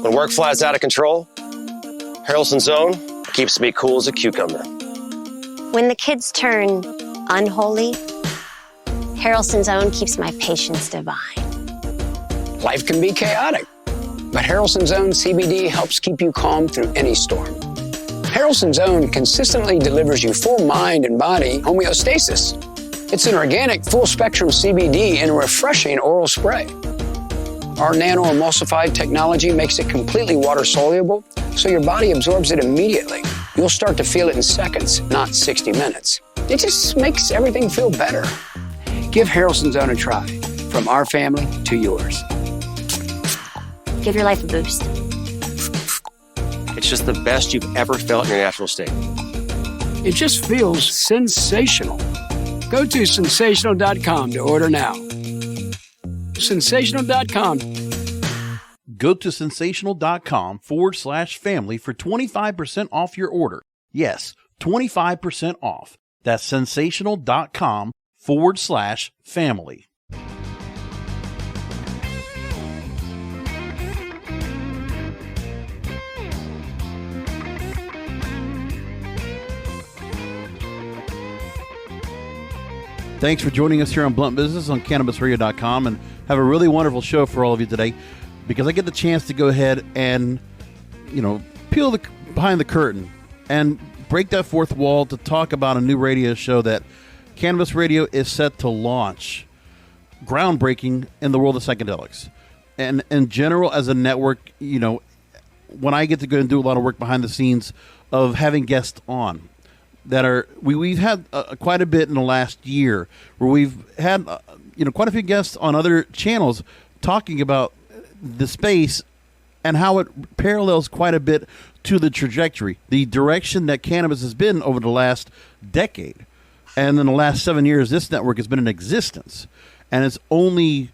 When work flies out of control, Harrelson's Own keeps me cool as a cucumber. When the kids turn unholy, Harrelson's Own keeps my patience divine. Life can be chaotic, but Harrelson's Own CBD helps keep you calm through any storm. Harrelson's Own consistently delivers you full mind and body homeostasis. It's an organic, full-spectrum CBD in a refreshing oral spray. Our nano-emulsified technology makes it completely water-soluble, so your body absorbs it immediately. You'll start to feel it in seconds, not 60 minutes. It just makes everything feel better. Give Harrelson's Own a try, from our family to yours. Give your life a boost. It's just the best you've ever felt in your natural state. It just feels sensational. Go to sensational.com to order now. Sensational.com. Go to sensational.com/family for 25% off your order. Yes, 25% off. That's sensational.com/family. Thanks for joining us here on Blunt Business on CannabisRadio.com, and have a really wonderful show for all of you today, because I get the chance to go ahead and, peel behind the curtain and break that fourth wall to talk about a new radio show that Cannabis Radio is set to launch, groundbreaking in the world of psychedelics. And in general, as a network, when I get to go and do a lot of work behind the scenes of having guests on, that are we've had quite a bit in the last year, where we've had quite a few guests on other channels talking about the space and how it parallels quite a bit to the trajectory, the direction that cannabis has been over the last decade. And in the last 7 years, this network has been in existence, and it's only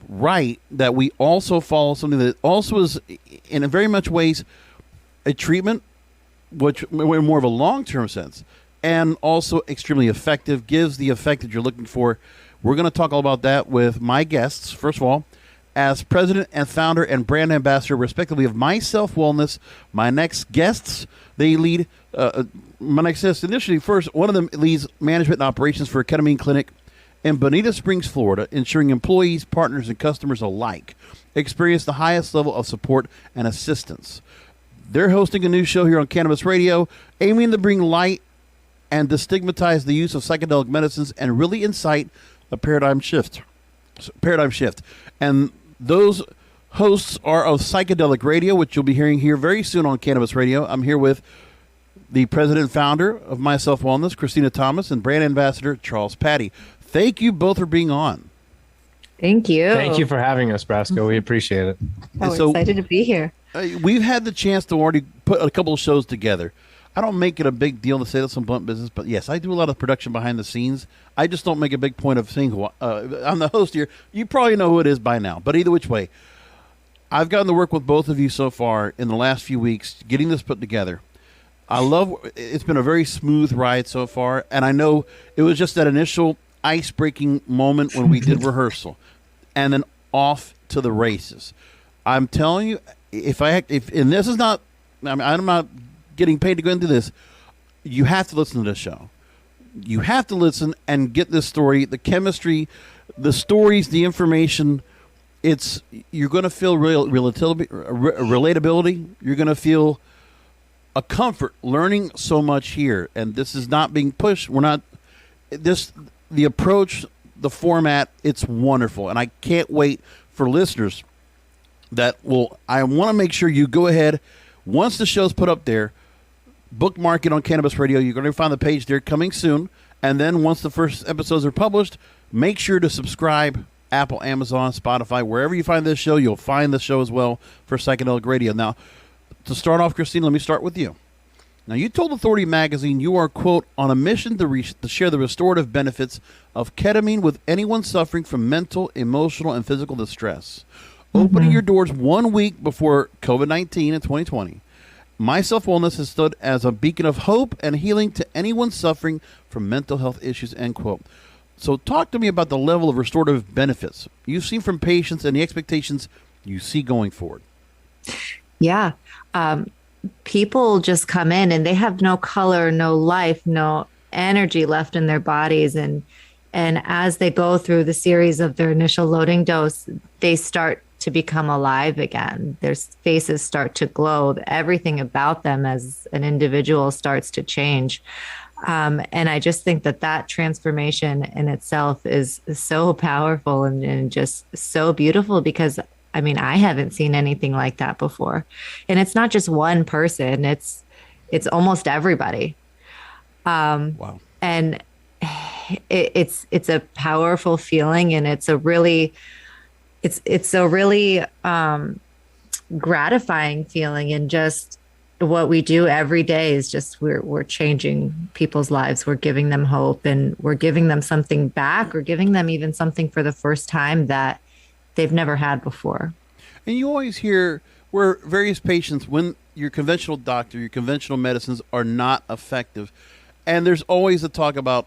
right that we also follow something that also is, in a very much ways, a treatment, which in more of a long-term sense, and also extremely effective, gives the effect that you're looking for. We're going to talk all about that with my guests. First of all, as president and founder and brand ambassador, respectively, of Myself Wellness, my next guests, they lead, my next guest initially, first, one of them leads management and operations for a ketamine clinic in Bonita Springs, Florida, ensuring employees, partners, and customers alike experience the highest level of support and assistance. They're hosting a new show here on Cannabis Radio, aiming to bring light and destigmatize the use of psychedelic medicines and really incite a paradigm shift. And those hosts are of Psychedelic Radio, which you'll be hearing here very soon on Cannabis Radio. I'm here with the president and founder of Myself Wellness, Christina Thomas, and brand ambassador, Charles Patty. Thank you both for being on. Thank you. Thank you for having us, Brasco. We appreciate it. I'm excited to be here. We've had the chance to already put a couple of shows together. I don't make it a big deal to say this on Blunt Business, but yes, I do a lot of production behind the scenes. I just don't make a big point of saying who I'm the host here. You probably know who it is by now, but either which way, I've gotten to work with both of you so far in the last few weeks, getting this put together. It's been a very smooth ride so far, and I know it was just that initial ice-breaking moment when we did rehearsal, and then off to the races. I'm telling you, and this is not, I'm not getting paid to go into this, you have to listen to this show. You have to listen and get this story, the chemistry, the stories, the information. You're going to feel relatability. You're going to feel a comfort learning so much here. And this is not being pushed. The approach, the format, it's wonderful. And I can't wait for listeners I want to make sure you go ahead, once the show's put up there, bookmark it on Cannabis Radio. You're going to find the page there coming soon. And then once the first episodes are published, make sure to subscribe. Apple, Amazon, Spotify, wherever you find this show, you'll find the show as well for Psychedelic Radio. Now, to start off, Christine, let me start with you. Now, you told Authority Magazine you are, quote, on a mission to share the restorative benefits of ketamine with anyone suffering from mental, emotional, and physical distress. Opening your doors 1 week before COVID-19 in 2020. Myself Wellness has stood as a beacon of hope and healing to anyone suffering from mental health issues, end quote. So talk to me about the level of restorative benefits you've seen from patients and the expectations you see going forward. Yeah. People just come in and they have no color, no life, no energy left in their bodies. And as they go through the series of their initial loading dose, they start to become alive again. Their faces start to glow. Everything about them as an individual starts to change. And I just think that transformation in itself is so powerful and just so beautiful because I mean, I haven't seen anything like that before. And it's not just one person, it's almost everybody. Wow. And it's a powerful feeling, and it's a really gratifying feeling. And just what we do every day is just we're changing people's lives. We're giving them hope, and we're giving them something back, or giving them even something for the first time that they've never had before. And you always hear where various patients, when your conventional doctor, your conventional medicines are not effective. And there's always a talk about,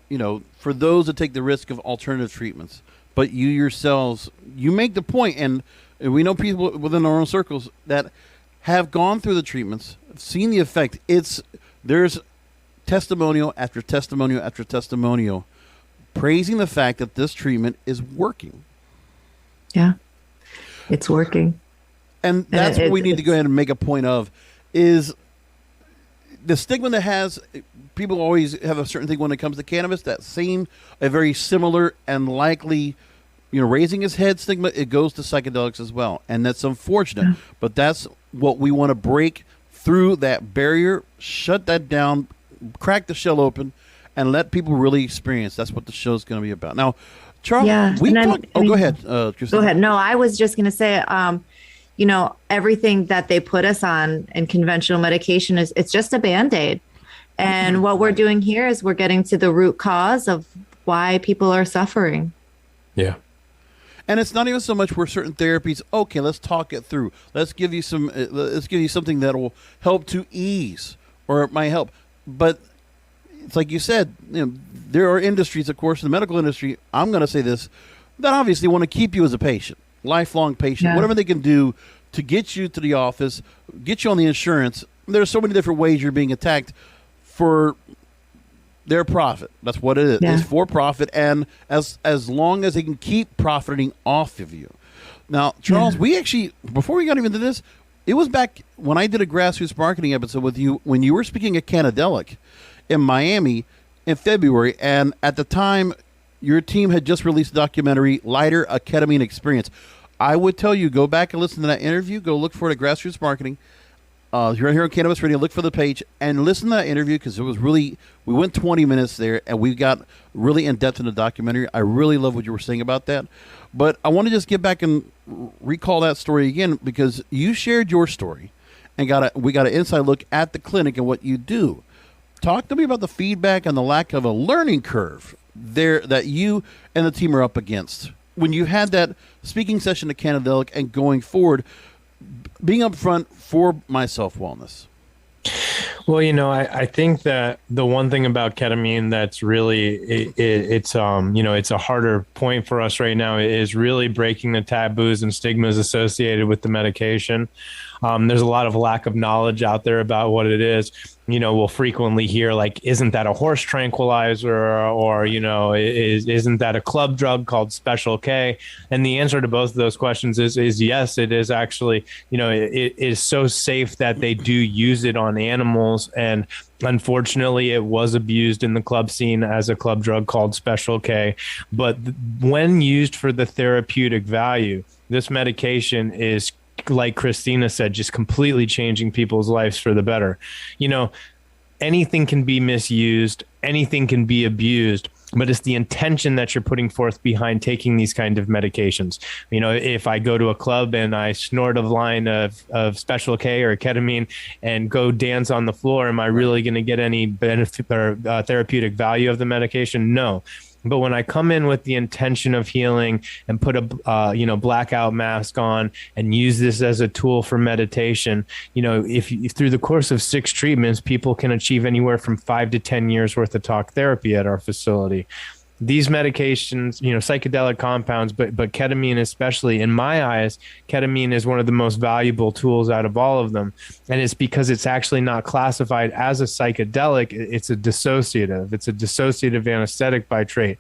for those that take the risk of alternative treatments. But you yourselves, you make the point, and we know people within our own circles that have gone through the treatments, seen the effect. There's testimonial after testimonial after testimonial praising the fact that this treatment is working. Yeah, it's working. And that's what we need to go ahead and make a point of, is the stigma that has, people always have a certain thing when it comes to cannabis, a very similar and likely, raising his head stigma, it goes to psychedelics as well. And that's unfortunate, yeah. But that's what we want to break through, that barrier, shut that down, crack the shell open, and let people really experience. That's what the show's going to be about. Now, Charles, yeah. Go ahead. Go ahead. No, I was just going to say, everything that they put us on in conventional medication it's just a Band-Aid. And what we're doing here is we're getting to the root cause of why people are suffering. Yeah. And it's not even so much where certain therapies, okay, let's talk it through. Let's give you something that will help to ease, or it might help. But it's like you said, there are industries, of course, in the medical industry, I'm going to say this, that obviously want to keep you as a patient, lifelong patient, whatever they can do to get you to the office, get you on the insurance. There's so many different ways you're being attacked for their profit. That's what it is. Yeah. It's for profit, and as long as they can keep profiting off of you. Now, Charles, we actually, before we got even into this, it was back when I did a grassroots marketing episode with you when you were speaking at Psychedelic in Miami in February, and at the time, your team had just released a documentary, Lighter, a Ketamine Experience. I would tell you, go back and listen to that interview. Go look for it at Grassroots Marketing. You're here on Cannabis Radio. Look for the page and listen to that interview, because it was really, we went 20 minutes there, and we got really in-depth in the documentary. I really love what you were saying about that. But I want to just get back and recall that story again, because you shared your story and we got an inside look at the clinic and what you do. Talk to me about the feedback and the lack of a learning curve there that you and the team are up against when you had that speaking session at Psychedelic, and going forward, being up front for my self-wellness. Well, I think that the one thing about ketamine that's really it's a harder point for us right now is really breaking the taboos and stigmas associated with the medication. There's a lot of lack of knowledge out there about what it is. We'll frequently hear, like, isn't that a horse tranquilizer, or isn't that a club drug called Special K? And the answer to both of those questions is yes, it is actually, it is so safe that they do use it on animals. And unfortunately, it was abused in the club scene as a club drug called Special K. But when used for the therapeutic value, this medication is, like Christina said, just completely changing people's lives for the better. Anything can be misused, anything can be abused, but it's the intention that you're putting forth behind taking these kind of medications. If I go to a club and I snort a line of Special K or ketamine and go dance on the floor, am I really going to get any benefit or therapeutic value of the medication? No. But when I come in with the intention of healing and put a blackout mask on and use this as a tool for meditation, if through the course of 6 treatments, people can achieve anywhere from 5 to 10 years worth of talk therapy at our facility. these medications, psychedelic compounds, but ketamine especially, in my eyes, ketamine is one of the most valuable tools out of all of them. And it's because it's actually not classified as a psychedelic. It's a dissociative. It's a dissociative anesthetic by trait.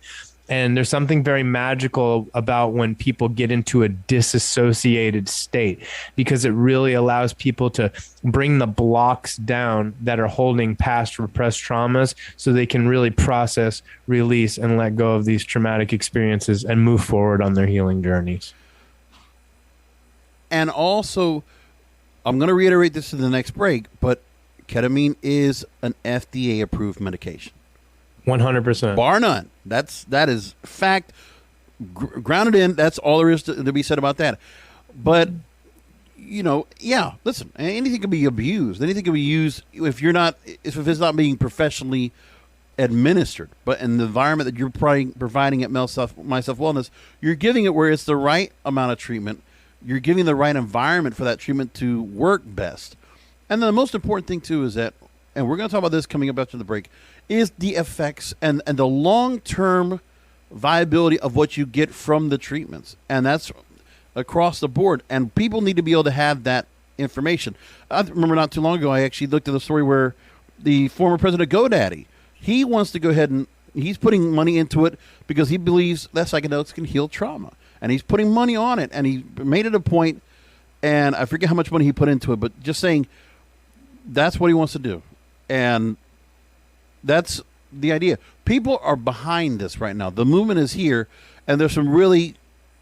And there's something very magical about when people get into a disassociated state, because it really allows people to bring the blocks down that are holding past repressed traumas so they can really process, release, and let go of these traumatic experiences and move forward on their healing journeys. And also, I'm going to reiterate this in the next break, but ketamine is an FDA-approved medication. 100%. Bar none. That is fact, grounded in. That's all there is to be said about that. But, listen, anything can be abused. Anything can be used if it's not being professionally administered. But in the environment that you're providing at myself Wellness, you're giving it where it's the right amount of treatment. You're giving the right environment for that treatment to work best. And then the most important thing, too, is that, and we're going to talk about this coming up after the break, is the effects and the long-term viability of what you get from the treatments. And that's across the board. And people need to be able to have that information. I remember not too long ago, I actually looked at a story where the former president of GoDaddy, he wants to go ahead and he's putting money into it because he believes that psychedelics can heal trauma. And he's putting money on it. And he made it a point, and I forget how much money he put into it, but just saying that's what he wants to do. And that's the idea. People are behind this right now. The movement is here, and there's some really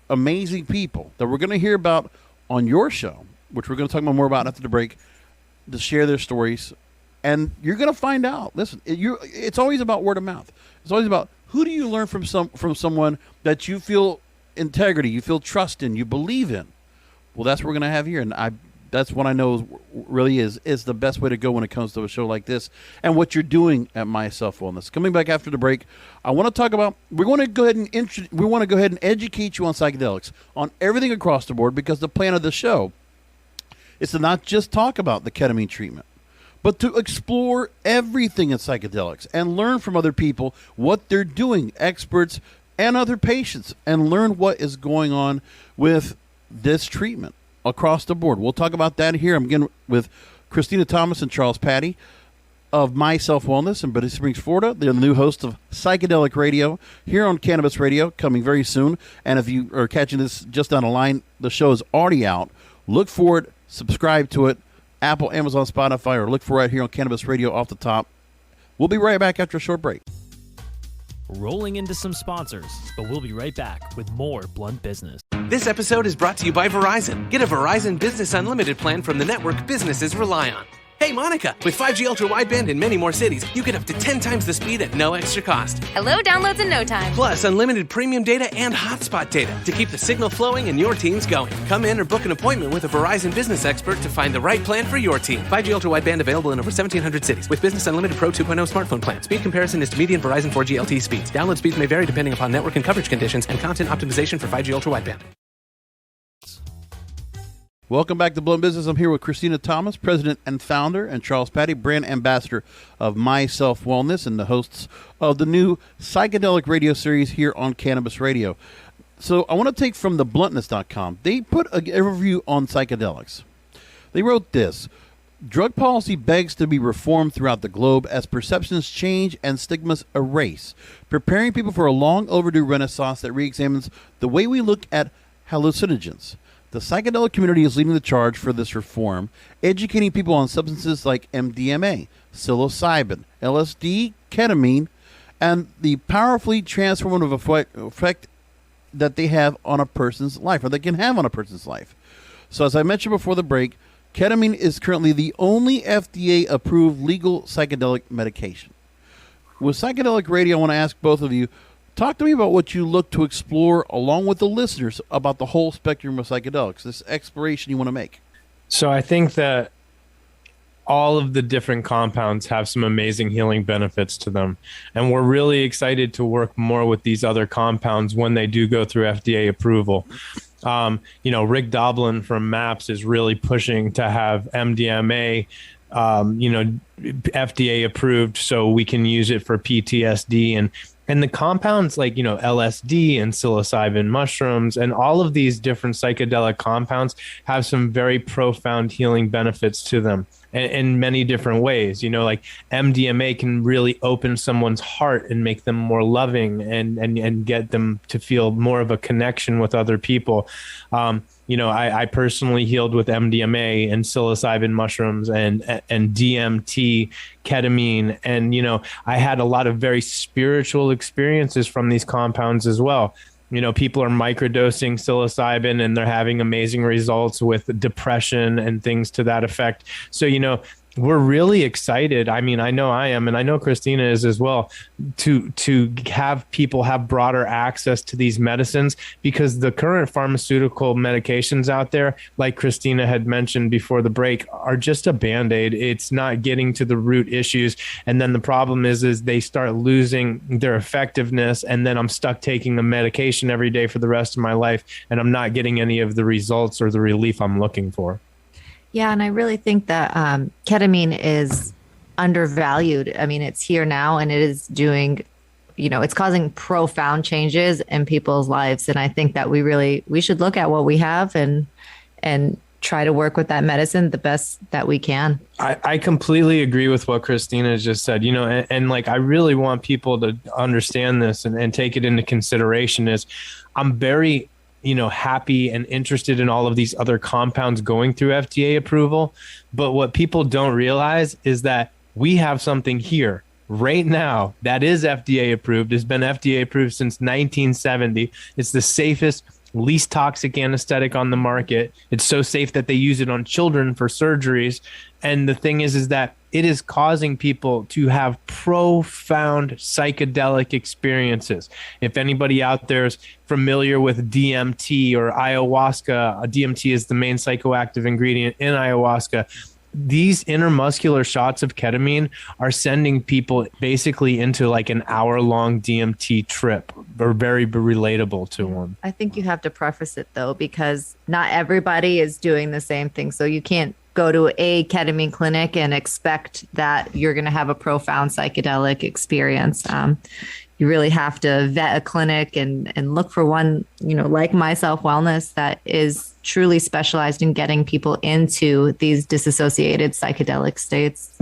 amazing people that we're going to hear about on your show, which we're going to talk more about after the break, to share their stories. And you're going to find out. Listen, it's always about word of mouth. It's always about who do you learn from someone that you feel integrity, you feel trust in, you believe in. Well, that's what we're going to have here, and that's what I know really is the best way to go when it comes to a show like this and what you're doing at My Self Wellness. Coming back after the break, I want to talk about, we want to go ahead and educate you on psychedelics, on everything across the board, because the plan of the show is to not just talk about the ketamine treatment, but to explore everything in psychedelics and learn from other people what they're doing, experts and other patients, and learn what is going on with this treatment across the board. We'll talk about that here. I'm again with Christina Thomas and Charles Patty of My Self Wellness in Bossier Springs, Florida. They're the new host of Psychedelic Radio here on Cannabis Radio, coming very soon. And if you are catching this just down the line, the show is already out. Look for it, subscribe to it, Apple, Amazon, Spotify, or look for it right here on Cannabis Radio off the top. We'll be right back after a short break. Rolling into some sponsors, but we'll be right back with more Blunt Business. This episode is brought to you by Verizon. Get a Verizon Business Unlimited plan from the network businesses rely on. Hey, Monica, with 5G Ultra Wideband in many more cities, you get up to 10 times the speed at no extra cost. Hello, downloads in no time. Plus, unlimited premium data and hotspot data to keep the signal flowing and your teams going. Come in or book an appointment with a Verizon business expert to find the right plan for your team. 5G Ultra Wideband available in over 1,700 cities with Business Unlimited Pro 2.0 smartphone plan. Speed comparison is to median Verizon 4G LTE speeds. Download speeds may vary depending upon network and coverage conditions and content optimization for 5G Ultra Wideband. Welcome back to Blunt Business. I'm here with Christina Thomas, president and founder, and Charles Patty, brand ambassador of My Self Wellness and the hosts of the new Psychedelic Radio series here on Cannabis Radio. So I want to take from thebluntness.com. They put a review on psychedelics. They wrote this: drug policy begs to be reformed throughout the globe as perceptions change and stigmas erase, preparing people for a long overdue renaissance that reexamines the way we look at hallucinogens. The psychedelic community is leading the charge for this reform, educating people on substances like MDMA, psilocybin, LSD, ketamine, and the powerfully transformative effect that they have on a person's life, or they can have on a person's life. So as I mentioned before the break, ketamine is currently the only FDA-approved legal psychedelic medication. With Psychedelic Radio, I want to ask both of you, talk to me about what you look to explore along with the listeners about the whole spectrum of psychedelics, this exploration you want to make. So I think that all of the different compounds have some amazing healing benefits to them. And we're really excited to work more with these other compounds when they do go through FDA approval. Rick Doblin from MAPS is really pushing to have MDMA FDA approved so we can use it for PTSD. And And the compounds like, LSD and psilocybin mushrooms and all of these different psychedelic compounds have some very profound healing benefits to them in many different ways. Like MDMA can really open someone's heart and make them more loving and get them to feel more of a connection with other people. I personally healed with MDMA and psilocybin mushrooms and DMT, ketamine. And, I had a lot of very spiritual experiences from these compounds as well. People are microdosing psilocybin and they're having amazing results with depression and things to that effect. So, we're really excited. I mean, I know I am, and I know Christina is as well, to have people have broader access to these medicines, because the current pharmaceutical medications out there, like Christina had mentioned before the break, are just a Band-Aid. It's not getting to the root issues. And then the problem is they start losing their effectiveness. And then I'm stuck taking the medication every day for the rest of my life, and I'm not getting any of the results or the relief I'm looking for. Yeah, and I really think that ketamine is undervalued. I mean, it's here now, and it is doing, it's causing profound changes in people's lives. And I think that we should look at what we have and try to work with that medicine the best that we can. I completely agree with what Christina just said, and like, I really want people to understand this and take it into consideration. Is I'm very happy and interested in all of these other compounds going through FDA approval. But what people don't realize is that we have something here right now that is FDA approved. It's been FDA approved since 1970. It's the safest, least toxic anesthetic on the market. It's so safe that they use it on children for surgeries. And the thing is that it is causing people to have profound psychedelic experiences. If anybody out there is familiar with DMT or ayahuasca, DMT is the main psychoactive ingredient in ayahuasca. These intermuscular shots of ketamine are sending people basically into like an hour-long DMT trip. They're very relatable to one. I think you have to preface it, though, because not everybody is doing the same thing. So you can't go to a ketamine clinic and expect that you're going to have a profound psychedelic experience. You really have to vet a clinic and look for one, like Myself Wellness, that is truly specialized in getting people into these disassociated psychedelic states.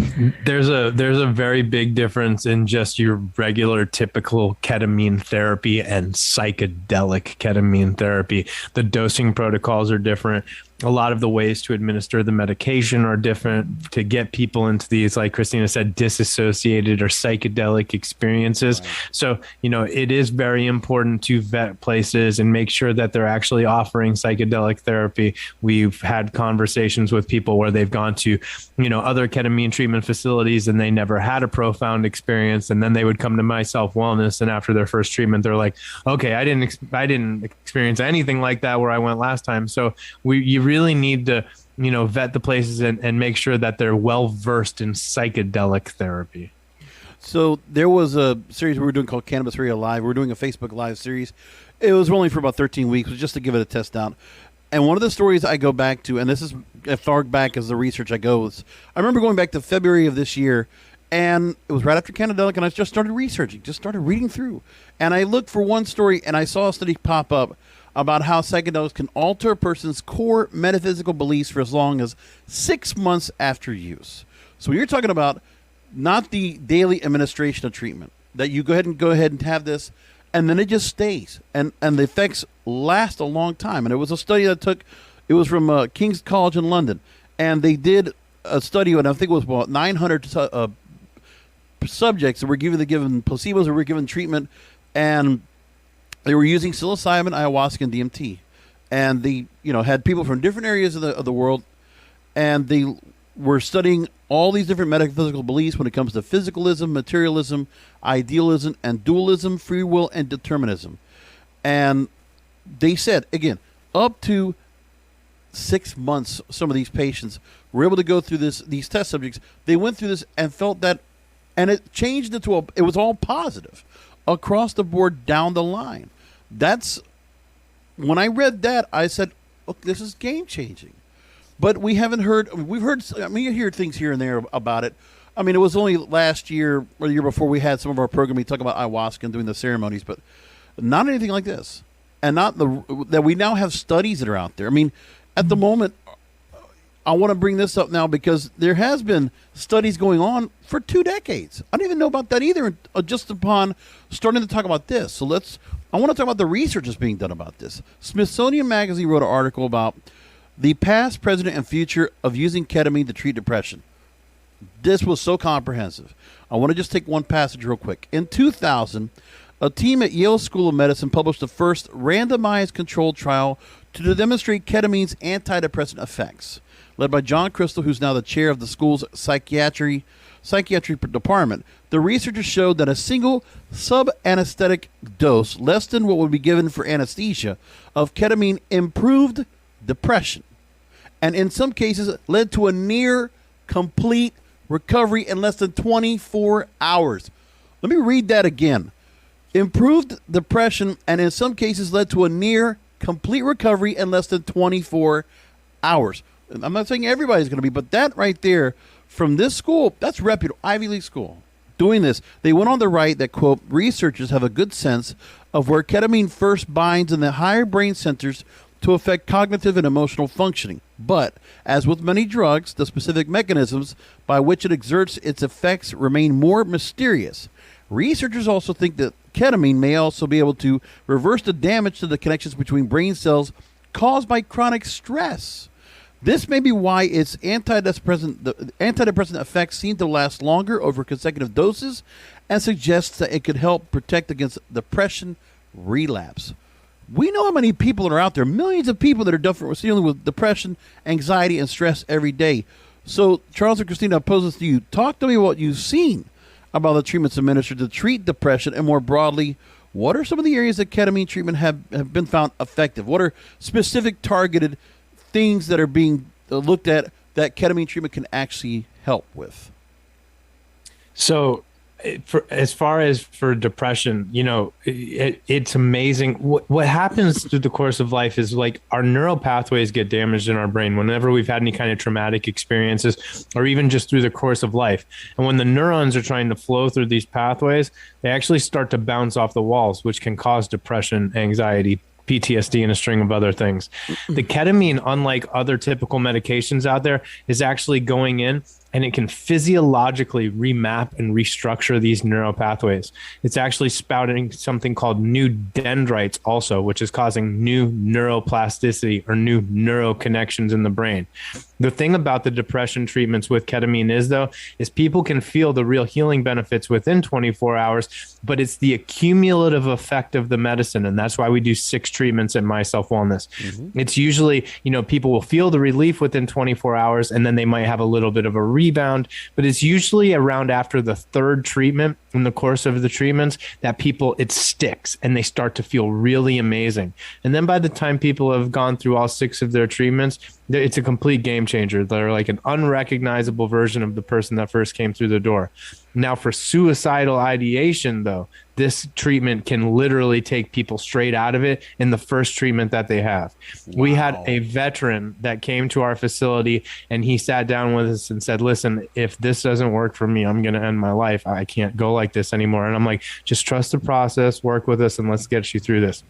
There's a very big difference in just your regular typical ketamine therapy and psychedelic ketamine therapy. The dosing protocols are different. A lot of the ways to administer the medication are different to get people into these, like Christina said, disassociated or psychedelic experiences. Right. So, it is very important to vet places and make sure that they're actually offering psychedelic therapy. We've had conversations with people where they've gone to, other ketamine treatment facilities and they never had a profound experience. And then they would come to Myself Wellness, and after their first treatment, they're like, okay, I didn't experience anything like that where I went last time. So you really need to, vet the places and make sure that they're well versed in psychedelic therapy. So there was a series we were doing called Cannabis Radio Live. We were doing a Facebook Live series. It was only for about 13 weeks, just to give it a test out. And one of the stories I go back to, and this is as far back as the research I go, is I remember going back to February of this year, and it was right after Psychedelic, and I just started researching, just started reading through. And I looked for one story, and I saw a study pop up about how psychedelics can alter a person's core metaphysical beliefs for as long as 6 months after use. So you're talking about not the daily administration of treatment, that you go ahead and have this, and then it just stays, and the effects last a long time. And it was a study that it was from King's College in London, and they did a study, and I think it was about 900 subjects that were given placebos, that were given treatment, and they were using psilocybin, ayahuasca, and DMT, and they had people from different areas of the world, and they were studying all these different metaphysical beliefs when it comes to physicalism, materialism, idealism, and dualism, free will, and determinism. And they said, again, up to 6 months, some of these patients were able to go through these test subjects. They went through this and felt that, and it changed it it was all positive across the board down the line. When I read that, I said, look, this is game changing. But we haven't heard, you hear things here and there about it. I mean, it was only last year or the year before we had some of our programming talk about ayahuasca and doing the ceremonies, but not anything like this. And not that we now have studies that are out there. I mean, at the moment, I want to bring this up now because there has been studies going on for 2 decades. I didn't even know about that either, just upon starting to talk about this. So I want to talk about the research that's being done about this. Smithsonian Magazine wrote an article about the past, present, and future of using ketamine to treat depression. This was so comprehensive. I want to just take one passage real quick. In 2000, a team at Yale School of Medicine published the first randomized controlled trial to demonstrate ketamine's antidepressant effects. Led by John Crystal, who's now the chair of the school's psychiatry department, the researchers showed that a single sub-anesthetic dose, less than what would be given for anesthesia, of ketamine improved depression, and in some cases led to a near complete recovery in less than 24 hours. Let me read that again. Improved depression, and in some cases led to a near complete recovery in less than 24 hours. I'm not saying everybody's going to be, but that right there from this school, that's reputable, Ivy League school, doing this. They went on to write that, quote, researchers have a good sense of where ketamine first binds in the higher brain centers to affect cognitive and emotional functioning. But, as with many drugs, the specific mechanisms by which it exerts its effects remain more mysterious. Researchers also think that ketamine may also be able to reverse the damage to the connections between brain cells caused by chronic stress. This may be why its antidepressant effects seem to last longer over consecutive doses and suggests that it could help protect against depression relapse. We know how many people are out there, millions of people that are dealing with depression, anxiety, and stress every day. So, Charles and Christina, I pose this to you. Talk to me what you've seen about the treatments administered to treat depression, and more broadly, what are some of the areas that ketamine treatment have been found effective? What are specific targeted things that are being looked at that ketamine treatment can actually help with? So, as far as for depression, it's amazing. What happens through the course of life is like our neural pathways get damaged in our brain whenever we've had any kind of traumatic experiences, or even just through the course of life. And when the neurons are trying to flow through these pathways, they actually start to bounce off the walls, which can cause depression, anxiety, PTSD, and a string of other things. The ketamine, unlike other typical medications out there, is actually going in and it can physiologically remap and restructure these neural pathways. It's actually spouting something called new dendrites also, which is causing new neuroplasticity or new neural connections in the brain. The thing about the depression treatments with ketamine is people can feel the real healing benefits within 24 hours, but it's the accumulative effect of the medicine. And that's why we do 6 treatments at My Self Wellness. Mm-hmm. It's usually, people will feel the relief within 24 hours, and then they might have a little bit of a rebound, but it's usually around after the 3rd treatment in the course of the treatments that it sticks and they start to feel really amazing. And then by the time people have gone through all 6 of their treatments, it's a complete game changer. They're like an unrecognizable version of the person that first came through the door. Now, for suicidal ideation, though, this treatment can literally take people straight out of it in the first treatment that they have. Wow. We had a veteran that came to our facility and he sat down with us and said, listen, if this doesn't work for me, I'm going to end my life. I can't go like this anymore. And I'm like, just trust the process, work with us, and let's get you through this.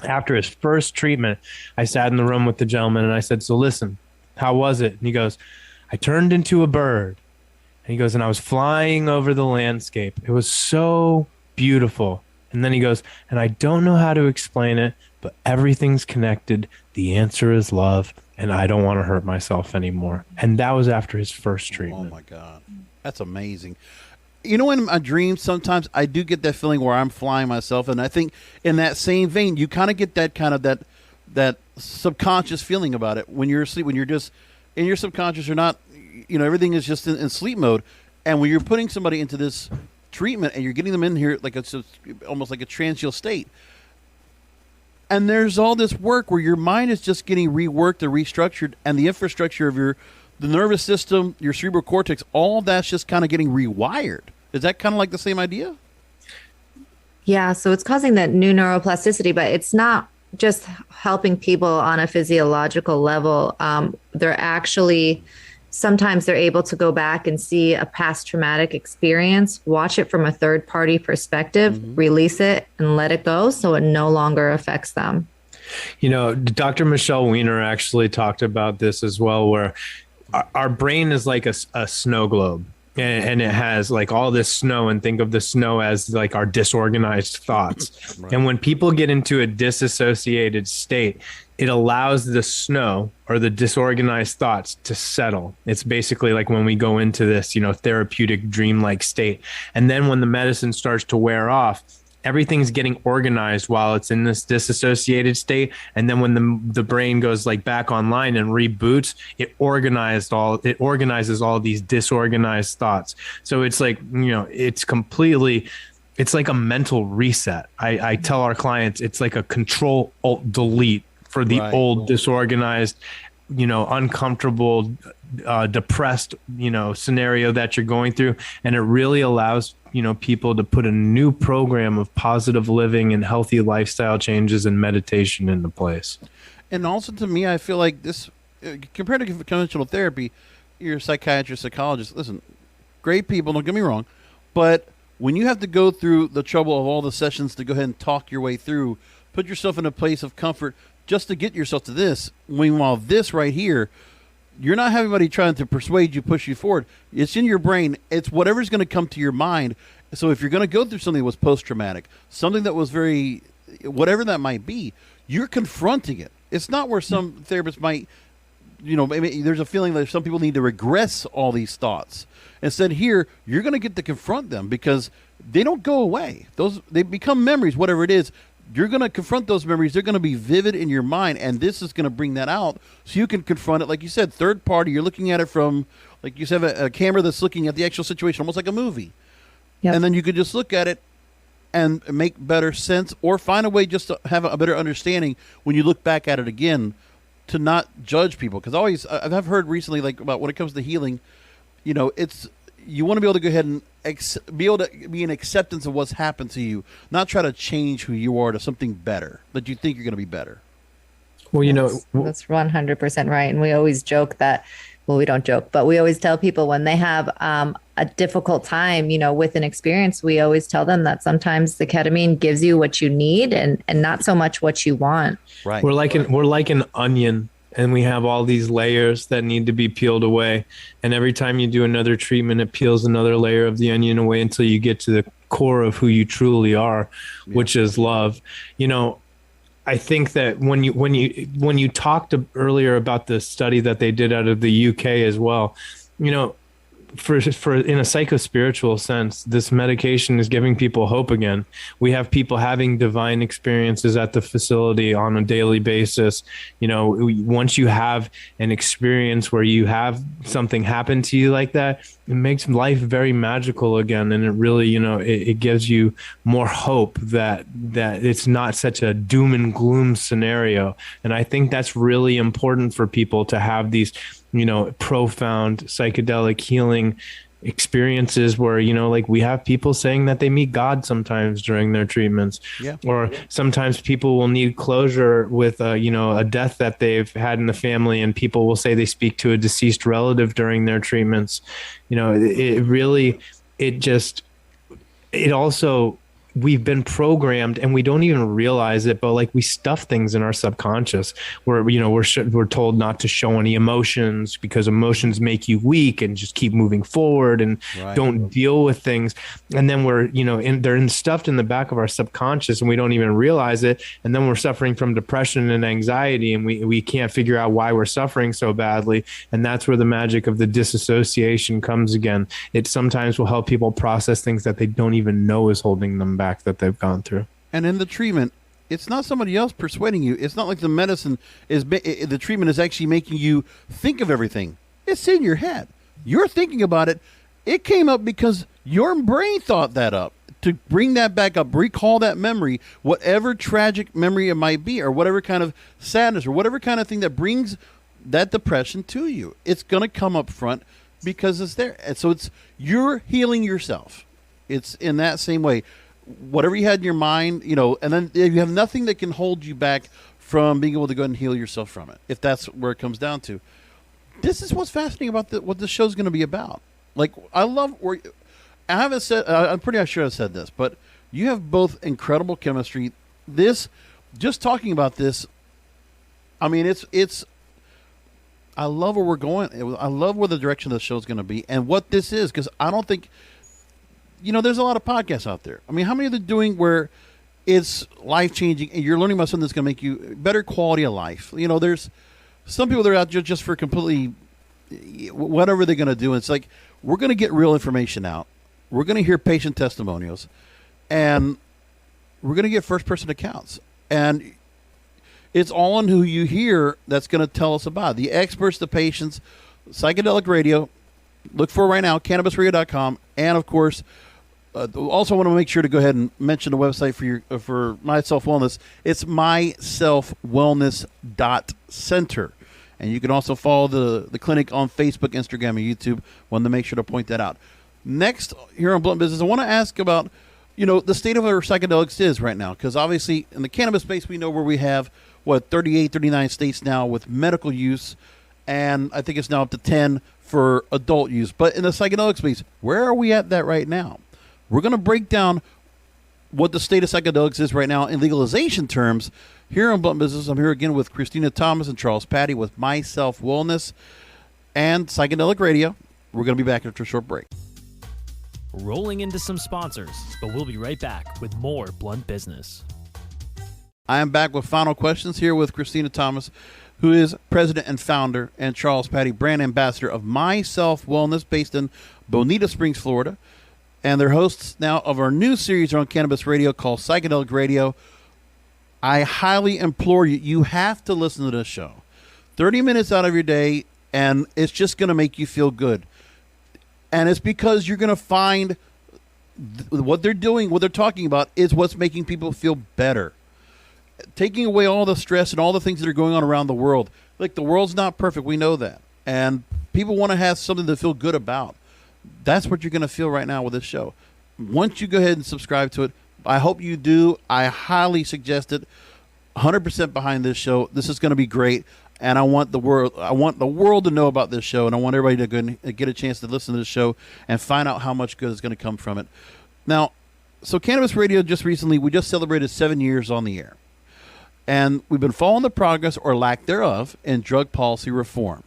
After his first treatment, I sat in the room with the gentleman and I said, so listen, how was it? And he goes, I turned into a bird. And he goes, and I was flying over the landscape. It was so beautiful. And then he goes, and I don't know how to explain it, but everything's connected. The answer is love, and I don't want to hurt myself anymore. And that was after his first treatment. Oh my God. That's amazing. In my dreams, sometimes I do get that feeling where I'm flying myself. And I think in that same vein, you kind of get that kind of that subconscious feeling about it when you're asleep, when you're just in your subconscious, you're not, everything is just in sleep mode. And when you're putting somebody into this treatment and you're getting them in here, like it's almost like a transial state. And there's all this work where your mind is just getting reworked and restructured, and the infrastructure of the nervous system, your cerebral cortex, all that's just kind of getting rewired. Is that kind of like the same idea? Yeah, so it's causing that new neuroplasticity, but it's not just helping people on a physiological level. They're actually sometimes they're able to go back and see a past traumatic experience, watch it from a third party perspective, release it and let it go so it no longer affects them. You know, Dr. Michelle Weiner actually talked about this as well, where our brain is like a snow globe. And it has like all this snow, and think of the snow as like our disorganized thoughts. Right. And when people get into a disassociated state, it allows the snow or the disorganized thoughts to settle. It's basically like when we go into this, therapeutic dreamlike state. And then when the medicine starts to wear off, everything's getting organized while it's in this disassociated state. And then when the brain goes like back online and reboots, it organizes all these disorganized thoughts. So it's like, it's like a mental reset. I tell our clients, it's like a Control Alt Delete for the old disorganized, uncomfortable, depressed, scenario that you're going through. And it really allows, people to put a new program of positive living and healthy lifestyle changes and meditation into place. And also, to me, I feel like this, compared to conventional therapy, you're a psychiatrist, psychologist. Listen, great people, don't get me wrong, but when you have to go through the trouble of all the sessions to go ahead and talk your way through, put yourself in a place of comfort just to get yourself to this. Meanwhile, this right here, you're not having anybody trying to persuade you, push you forward. It's in your brain. It's whatever's going to come to your mind. So if you're going to go through something that was post-traumatic, something that was very, whatever that might be, you're confronting it. It's not where some therapists might, maybe there's a feeling that some people need to regress all these thoughts. Instead here, you're going to get to confront them because they don't go away. They become memories, whatever it is. You're going to confront those memories. They're going to be vivid in your mind, and this is going to bring that out so you can confront it. Like you said, third party, you're looking at it from, like you said, a camera that's looking at the actual situation, almost like a movie. Yep. And then you could just look at it and make better sense or find a way just to have a better understanding when you look back at it again to not judge people. Because I've heard recently, like about when it comes to healing, it's, you want to be able to go ahead and be able to be in acceptance of what's happened to you, not try to change who you are to something better that you think you're going to be better. Well, that's 100% right. And we always joke that, well, we don't joke, but we always tell people when they have a difficult time, with an experience, we always tell them that sometimes the ketamine gives you what you need and not so much what you want. Right. We're like an onion. And we have all these layers that need to be peeled away. And every time you do another treatment, it peels another layer of the onion away until you get to the core of who you truly are, which is love. I think that when you talked earlier about the study that they did out of the UK as well, for in a psychospiritual sense, this medication is giving people hope again. We have people having divine experiences at the facility on a daily basis. Once you have an experience where you have something happen to you like that, it makes life very magical again. And it really, it gives you more hope that it's not such a doom and gloom scenario. And I think that's really important for people to have these profound psychedelic healing experiences where, like we have people saying that they meet God sometimes during their treatments, or sometimes people will need closure with, a death that they've had in the family, and people will say they speak to a deceased relative during their treatments. We've been programmed and we don't even realize it, but like we stuff things in our subconscious where, we're told not to show any emotions because emotions make you weak and just keep moving forward and don't deal with things. And then we're, they're stuffed in the back of our subconscious and we don't even realize it. And then we're suffering from depression and anxiety and we can't figure out why we're suffering so badly. And that's where the magic of the disassociation comes again. It sometimes will help people process things that they don't even know is holding them back that they've gone through. And in the treatment, it's not somebody else persuading you. It's not like the medicine the treatment is actually making you think of everything. It's in your head. You're thinking about it. It came up because your brain thought that up to bring that back up, recall that memory, whatever tragic memory it might be, or whatever kind of sadness or whatever kind of thing that brings that depression to you. It's going to come up front because it's there. And so you're healing yourself. It's in that same way. Whatever you had in your mind, and then you have nothing that can hold you back from being able to go ahead and heal yourself from it, if that's where it comes down to. this is what's fascinating about what the show's going to be about. Like, I love where I haven't said. I'm pretty sure I said this, but you have both incredible chemistry. This, just talking about this, I mean, it's. I love where we're going. I love where the direction of the show is going to be, and what this is, because I don't think, there's a lot of podcasts out there. I mean, how many are they doing where it's life changing and you're learning about something that's going to make you better quality of life? There's some people that are out there just for completely whatever they're going to do. And it's like, we're going to get real information out. We're going to hear patient testimonials, and we're going to get first person accounts. And it's all on who you hear that's going to tell us about it. The experts, the patients, Psychedelic Radio. Look for it right now, cannabisradio.com. And, of course, also want to make sure to go ahead and mention the website for My Self Wellness. It's myselfwellness.center. And you can also follow the clinic on Facebook, Instagram, and YouTube. Wanted to make sure to point that out. Next, here on Blunt Business, I want to ask about, the state of where psychedelics is right now. Because obviously, in the cannabis space, we know where we have, 38, 39 states now with medical use. And I think it's now up to 10 for adult use. But in the psychedelic space, where are we at that right now? We're going to break down what the state of psychedelics is right now in legalization terms. Here on Blunt Business, I'm here again with Christina Thomas and Charles Patty with My Self Wellness and Psychedelic Radio. We're going to be back after a short break. Rolling into some sponsors, but we'll be right back with more Blunt Business. I am back with final questions here with Christina Thomas, who is president and founder, and Charles Patty, brand ambassador of My Self Wellness, based in Bonita Springs, Florida. And they're hosts now of our new series on Cannabis Radio called Psychedelic Radio. I highly implore you, you have to listen to this show. 30 minutes out of your day, and it's just going to make you feel good. And it's because you're going to find what they're doing, what they're talking about, is what's making people feel better. Taking away all the stress and all the things that are going on around the world. Like, the world's not perfect, we know that. And people want to have something to feel good about. That's what you're going to feel right now with this show. Once you go ahead and subscribe to it, I hope you do. I highly suggest it. 100% behind this show. This is going to be great, and I want the world to know about this show, and I want everybody to go and get a chance to listen to the show and find out how much good is going to come from it. Now, so Cannabis Radio we just celebrated 7 years on the air, and we've been following the progress or lack thereof in drug policy reform,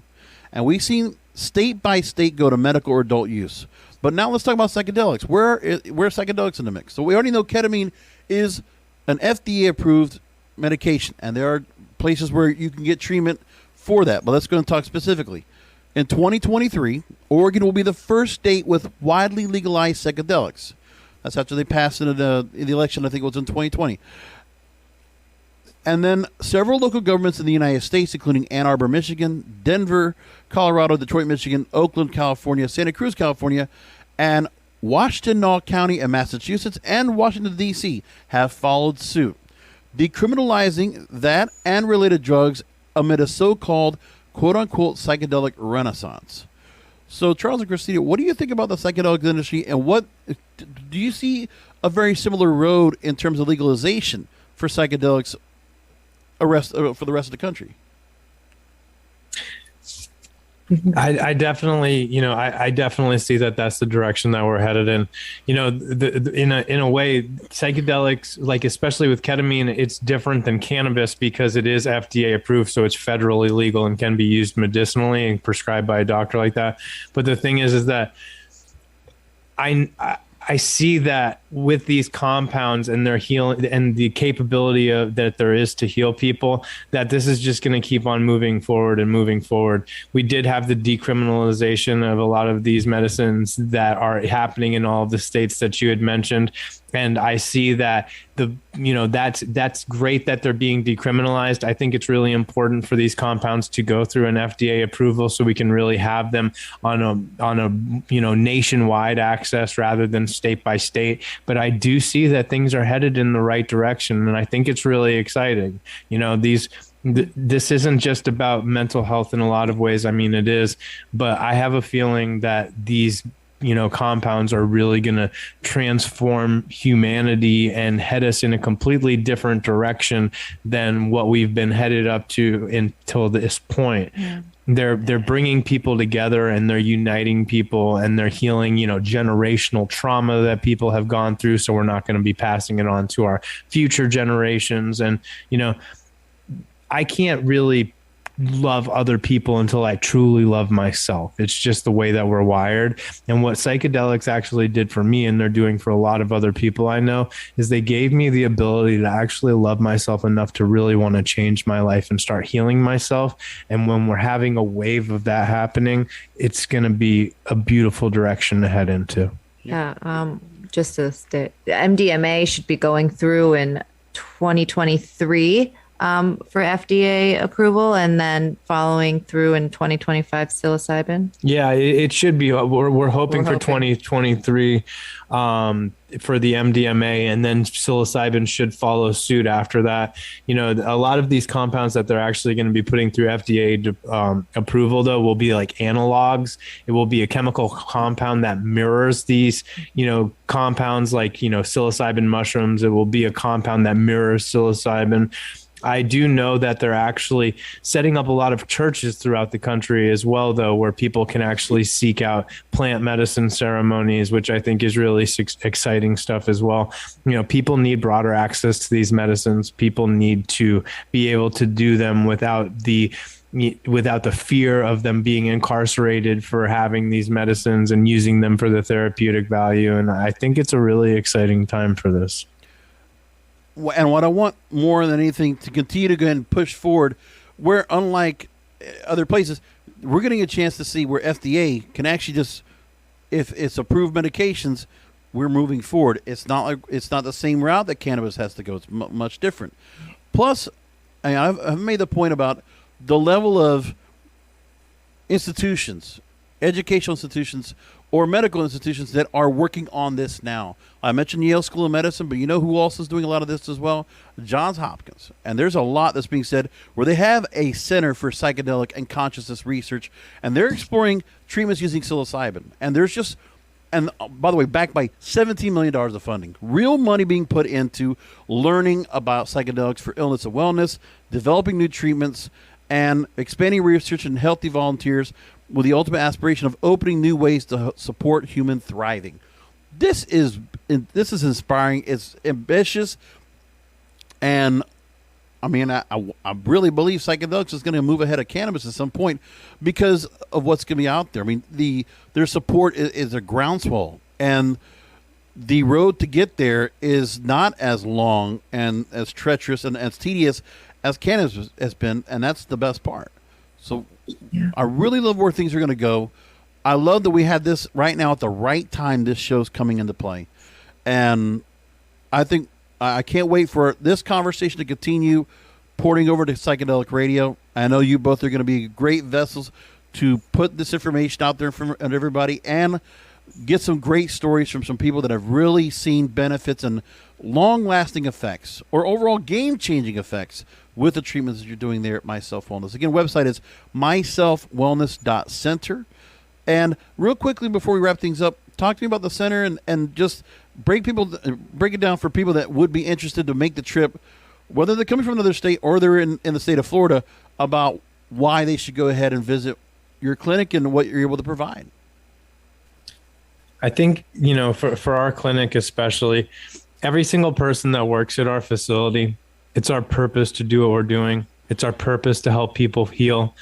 and we've seen state by state go to medical or adult use. But now let's talk about psychedelics. Where are psychedelics in the mix? So we already know ketamine is an FDA-approved medication, and there are places where you can get treatment for that. But let's go and talk specifically. In 2023, Oregon will be the first state with widely legalized psychedelics. That's after they passed in the election, I think it was in 2020. And then several local governments in the United States, including Ann Arbor, Michigan, Denver, Colorado, Detroit, Michigan, Oakland, California, Santa Cruz, California, and Washtenaw County in Massachusetts and Washington, D.C. have followed suit, decriminalizing that and related drugs amid a so-called quote-unquote psychedelic renaissance. So, Charles and Christina, what do you think about the psychedelic industry, and what do you see a very similar road in terms of legalization for psychedelics for the rest of the country? I definitely, I definitely see that that's the direction that we're headed in. In a way, psychedelics, like especially with ketamine, it's different than cannabis because it is FDA approved, so it's federally legal and can be used medicinally and prescribed by a doctor like that. But the thing is that I see that with these compounds and their healing and the capability that there is to heal people, that this is just going to keep on moving forward and moving forward. We did have the decriminalization of a lot of these medicines that are happening in all of the states that you had mentioned. And I see that that's great that they're being decriminalized. I think it's really important for these compounds to go through an FDA approval so we can really have them on a nationwide access rather than state by state. But I do see that things are headed in the right direction, and I think it's really exciting. This isn't just about mental health in a lot of ways. I mean, it is, but I have a feeling that these compounds are really going to transform humanity and head us in a completely different direction than what we've been headed up to until this point. Yeah. They're bringing people together, and they're uniting people, and they're healing, generational trauma that people have gone through. So we're not going to be passing it on to our future generations. And, I can't really love other people until I truly love myself. It's just the way that we're wired. And what psychedelics actually did for me, and they're doing for a lot of other people I know, is they gave me the ability to actually love myself enough to really want to change my life and start healing myself. And when we're having a wave of that happening, it's going to be a beautiful direction to head into. Yeah. Just to state, the MDMA should be going through in 2023 for FDA approval, and then following through in 2025 psilocybin. Yeah, it should be. We're hoping for 2023 for the MDMA, and then psilocybin should follow suit after that. A lot of these compounds that they're actually going to be putting through FDA approval, though, will be like analogs. It will be a chemical compound that mirrors these, compounds like, psilocybin mushrooms. It will be a compound that mirrors psilocybin. I do know that they're actually setting up a lot of churches throughout the country as well, though, where people can actually seek out plant medicine ceremonies, which I think is really exciting stuff as well. People need broader access to these medicines. People need to be able to do them without the fear of them being incarcerated for having these medicines and using them for the therapeutic value. And I think it's a really exciting time for this. And what I want more than anything to continue to go ahead and push forward, where unlike other places, we're getting a chance to see where FDA can actually just, if it's approved medications, we're moving forward. It's not the same route that cannabis has to go. It's much different. Plus, I've made the point about the level of institutions, educational institutions, or medical institutions that are working on this now. I mentioned Yale School of Medicine, but you know who else is doing a lot of this as well? Johns Hopkins. And there's a lot that's being said where they have a center for psychedelic and consciousness research, and they're exploring treatments using psilocybin. And there's just, and by the way, backed by $17 million of funding. Real money being put into learning about psychedelics for illness and wellness, developing new treatments, and expanding research in healthy volunteers with the ultimate aspiration of opening new ways to support human thriving. This is inspiring. It's ambitious, and I really believe psychedelics is going to move ahead of cannabis at some point because of what's going to be out there. Their support is a groundswell, and the road to get there is not as long and as treacherous and as tedious as cannabis has been, and that's the best part. So yeah. I really love where things are going to go. I love that we had this right now at the right time. This show's coming into play. And I think I can't wait for this conversation to continue porting over to Psychedelic Radio. I know you both are going to be great vessels to put this information out there for everybody and get some great stories from some people that have really seen benefits and long-lasting effects or overall game-changing effects with the treatments that you're doing there at Myself Wellness. Again, website is myselfwellness.center. And real quickly before we wrap things up, talk to me about the center and just break it down for people that would be interested to make the trip, whether they're coming from another state or they're in the state of Florida, about why they should go ahead and visit your clinic and what you're able to provide. I think, for our clinic especially, every single person that works at our facility, it's our purpose to do what we're doing. It's our purpose to help people heal.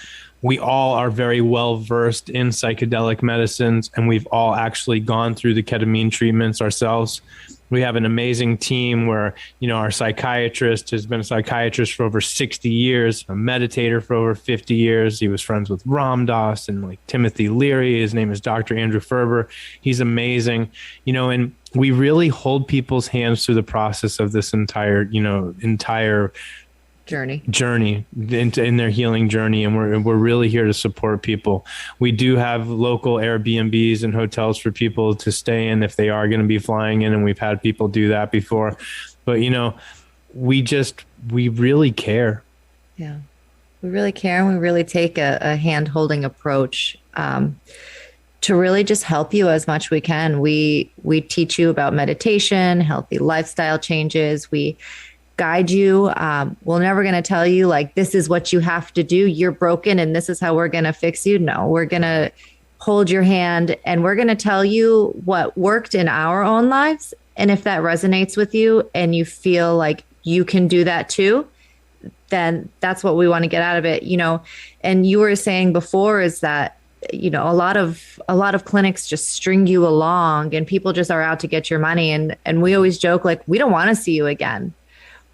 We all are very well versed in psychedelic medicines, and we've all actually gone through the ketamine treatments ourselves. We have an amazing team where, our psychiatrist has been a psychiatrist for over 60 years, a meditator for over 50 years. He was friends with Ram Dass and Timothy Leary. His name is Dr. Andrew Ferber. He's amazing, and we really hold people's hands through the process of this entire journey in their healing journey, and we're really here to support people. We do have local Airbnbs and hotels for people to stay in if they are going to be flying in, and we've had people do that before. But we really care. Yeah, we really care, and we really take a hand-holding approach to really just help you as much we can. We teach you about meditation, healthy lifestyle changes. We guide you. We're never going to tell you like, this is what you have to do. You're broken and this is how we're going to fix you. No, we're going to hold your hand and we're going to tell you what worked in our own lives. And if that resonates with you and you feel like you can do that too, then that's what we want to get out of it, you know. And you were saying before is that, you know, a lot of clinics just string you along and people just are out to get your money. And we always joke, like, we don't want to see you again.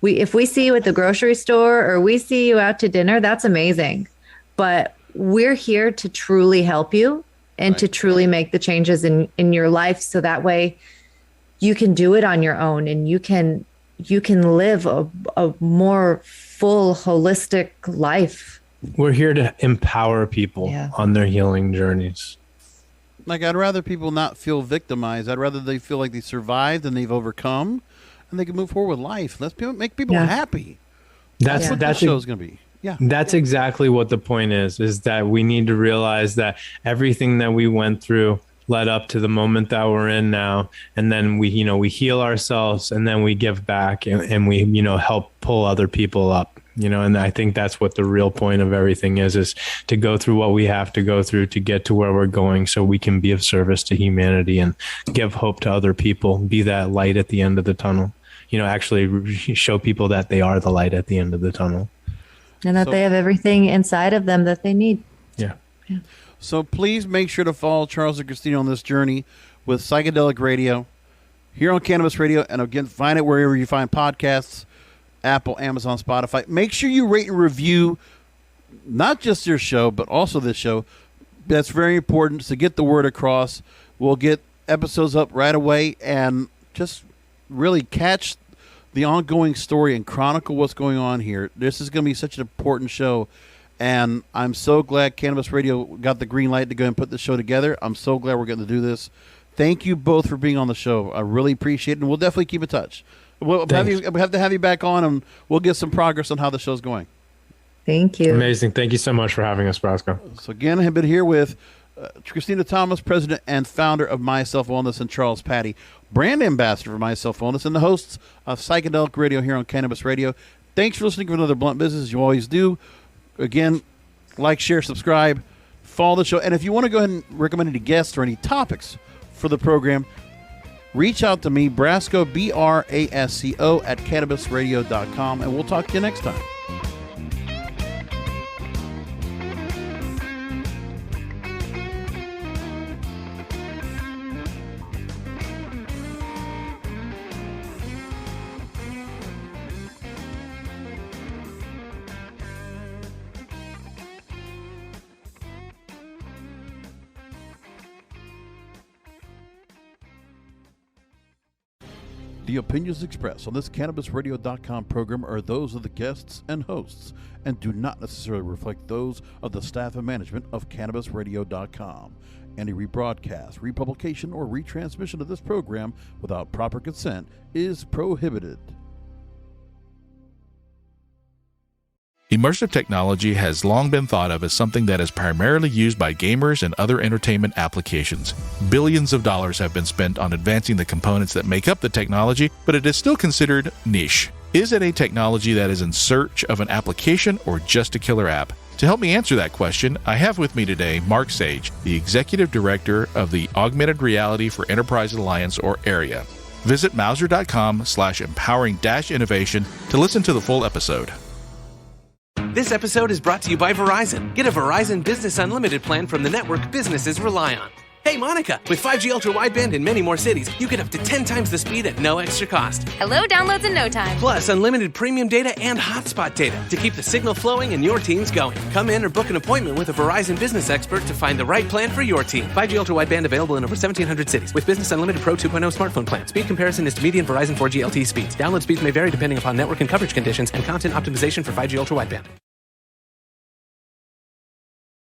If we see you at the grocery store or we see you out to dinner, that's amazing. But we're here to truly help you and to truly make the changes in your life. So that way you can do it on your own and you can live a more full, holistic life. We're here to empower people on their healing journeys. Like, I'd rather people not feel victimized. I'd rather they feel like they survived and they've overcome and they can move forward with life. Let's make people happy. That's what this show is going to be. Yeah. That's exactly what the point is that we need to realize that everything that we went through led up to the moment that we're in now. And then we heal ourselves and then we give back and we, help pull other people up, and I think that's what the real point of everything is to go through what we have to go through to get to where we're going so we can be of service to humanity and give hope to other people, be that light at the end of the tunnel, actually show people that they are the light at the end of the tunnel. And that they have everything inside of them that they need. Yeah. So please make sure to follow Charles and Christina on this journey with Psychedelic Radio here on Cannabis Radio. And again, find it wherever you find podcasts, Apple, Amazon, Spotify. Make sure you rate and review not just your show, but also this show. That's very important to get the word across. We'll get episodes up right away and just really catch the ongoing story and chronicle what's going on here. This is going to be such an important show. And I'm so glad Cannabis Radio got the green light to go and put this show together. I'm so glad we're getting to do this. Thank you both for being on the show. I really appreciate it, and we'll definitely keep in touch. We'll have to have you back on, and we'll get some progress on how the show's going. Thank you. Amazing. Thank you so much for having us, Brasco. So again, I have been here with Christina Thomas, president and founder of My Self Wellness, and Charles Patty, brand ambassador for My Self Wellness, and the hosts of Psychedelic Radio here on Cannabis Radio. Thanks for listening to another Blunt Business, as you always do. Again, like, share, subscribe, follow the show. And if you want to go ahead and recommend any guests or any topics for the program, reach out to me, Brasco, Brasco, at cannabisradio.com, and we'll talk to you next time. The opinions expressed on this CannabisRadio.com program are those of the guests and hosts and do not necessarily reflect those of the staff and management of CannabisRadio.com. Any rebroadcast, republication, or retransmission of this program without proper consent is prohibited. Immersive technology has long been thought of as something that is primarily used by gamers and other entertainment applications. Billions of dollars have been spent on advancing the components that make up the technology, but it is still considered niche. Is it a technology that is in search of an application or just a killer app? To help me answer that question, I have with me today Mark Sage, the Executive Director of the Augmented Reality for Enterprise Alliance, or AREA. Visit Mauser.com/empowering-innovation to listen to the full episode. This episode is brought to you by Verizon. Get a Verizon Business Unlimited plan from the network businesses rely on. Hey, Monica, with 5G Ultra Wideband in many more cities, you get up to 10 times the speed at no extra cost. Hello, downloads in no time. Plus, unlimited premium data and hotspot data to keep the signal flowing and your teams going. Come in or book an appointment with a Verizon business expert to find the right plan for your team. 5G Ultra Wideband available in over 1,700 cities with Business Unlimited Pro 2.0 smartphone plan. Speed comparison is to median Verizon 4G LTE speeds. Download speeds may vary depending upon network and coverage conditions and content optimization for 5G Ultra Wideband.